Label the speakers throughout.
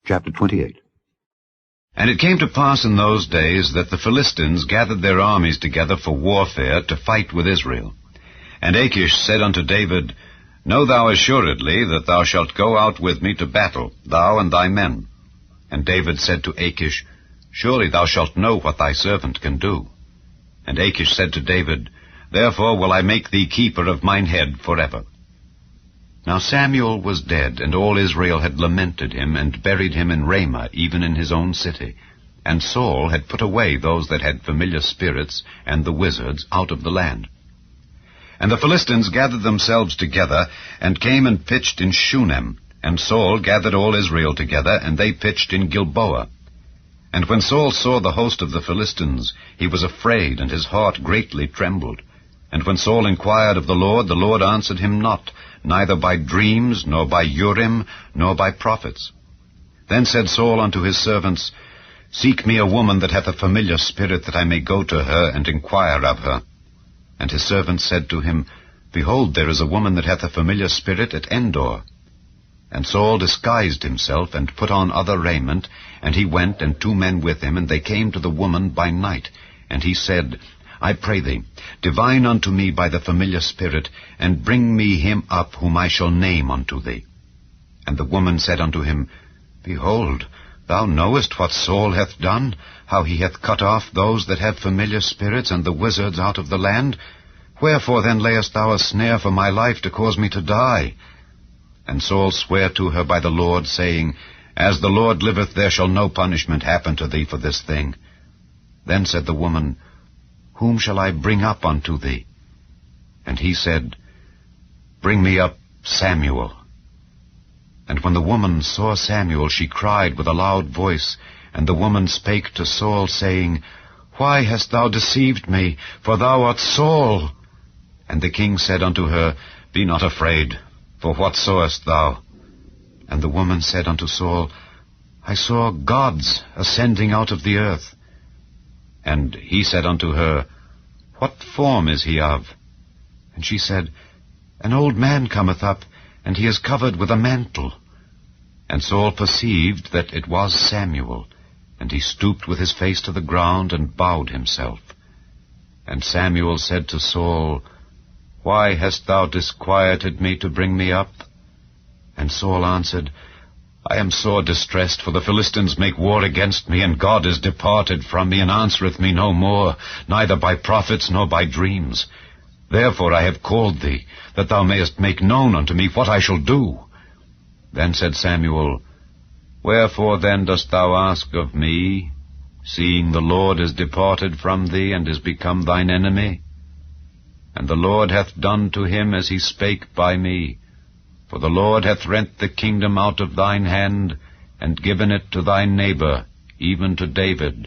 Speaker 1: Chapter 28.
Speaker 2: And it came to pass in those days that the Philistines gathered their armies together for warfare to fight with Israel. And Achish said unto David, Know thou assuredly that thou shalt go out with me to battle, thou and thy men. And David said to Achish, Surely thou shalt know what thy servant can do. And Achish said to David, Therefore will I make thee keeper of mine head forever. Now Samuel was dead, and all Israel had lamented him, and buried him in Ramah, even in his own city. And Saul had put away those that had familiar spirits, and the wizards, out of the land. And the Philistines gathered themselves together, and came and pitched in Shunem. And Saul gathered all Israel together, and they pitched in Gilboa. And when Saul saw the host of the Philistines, he was afraid, and his heart greatly trembled. And when Saul inquired of the Lord answered him not, neither by dreams, nor by Urim, nor by prophets. Then said Saul unto his servants, Seek me a woman that hath a familiar spirit, that I may go to her, and inquire of her. And his servants said to him, Behold, there is a woman that hath a familiar spirit at Endor. And Saul disguised himself, and put on other raiment, and he went, and 2 men with him, and they came to the woman by night. And he said, I pray thee, divine unto me by the familiar spirit, and bring me him up whom I shall name unto thee. And the woman said unto him, Behold, thou knowest what Saul hath done, how he hath cut off those that have familiar spirits, and the wizards out of the land. Wherefore then layest thou a snare for my life, to cause me to die? And Saul sware to her by the Lord, saying, As the Lord liveth, there shall no punishment happen to thee for this thing. Then said the woman, Whom shall I bring up unto thee? And he said, Bring me up Samuel. And when the woman saw Samuel, she cried with a loud voice. And the woman spake to Saul, saying, Why hast thou deceived me? For thou art Saul. And the king said unto her, Be not afraid, for what sawest thou? And the woman said unto Saul, I saw gods ascending out of the earth. And he said unto her, What form is he of? And she said, An old man cometh up, and he is covered with a mantle. And Saul perceived that it was Samuel, and he stooped with his face to the ground, and bowed himself. And Samuel said to Saul, Why hast thou disquieted me to bring me up? And Saul answered, I am sore distressed, for the Philistines make war against me, and God is departed from me, and answereth me no more, neither by prophets nor by dreams. Therefore I have called thee, that thou mayest make known unto me what I shall do. Then said Samuel, Wherefore then dost thou ask of me, seeing the Lord is departed from thee, and is become thine enemy? And the Lord hath done to him as he spake by me. For the Lord hath rent the kingdom out of thine hand, and given it to thy neighbor, even to David.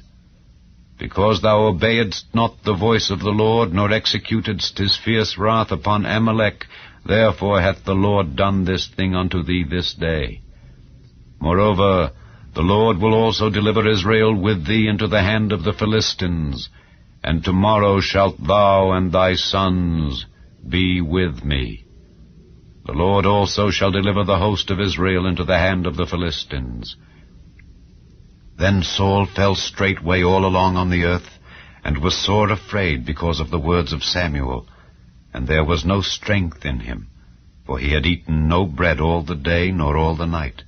Speaker 2: Because thou obeyedst not the voice of the Lord, nor executedst his fierce wrath upon Amalek, therefore hath the Lord done this thing unto thee this day. Moreover, the Lord will also deliver Israel with thee into the hand of the Philistines, and tomorrow shalt thou and thy sons be with me. The Lord also shall deliver the host of Israel into the hand of the Philistines. Then Saul fell straightway all along on the earth, and was sore afraid because of the words of Samuel. And there was no strength in him, for he had eaten no bread all the day nor all the night.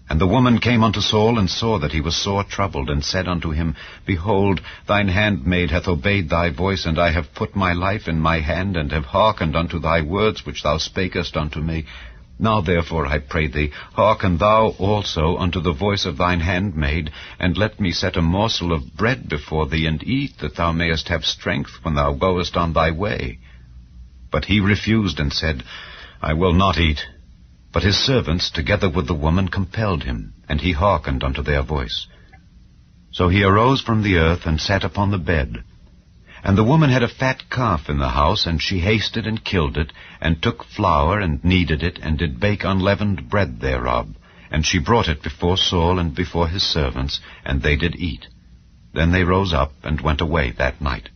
Speaker 2: And the woman came unto Saul, and saw that he was sore troubled, and said unto him, Behold, thine handmaid hath obeyed thy voice, and I have put my life in my hand, and have hearkened unto thy words which thou spakest unto me. Now therefore, I pray thee, hearken thou also unto the voice of thine handmaid, and let me set a morsel of bread before thee, and eat, that thou mayest have strength when thou goest on thy way. But he refused, and said, I will not eat. But his servants, together with the woman, compelled him, and he hearkened unto their voice. So he arose from the earth, and sat upon the bed. And the woman had a fat calf in the house, and she hasted and killed it, and took flour, and kneaded it, and did bake unleavened bread thereof. And she brought it before Saul and before his servants, and they did eat. Then they rose up, and went away that night.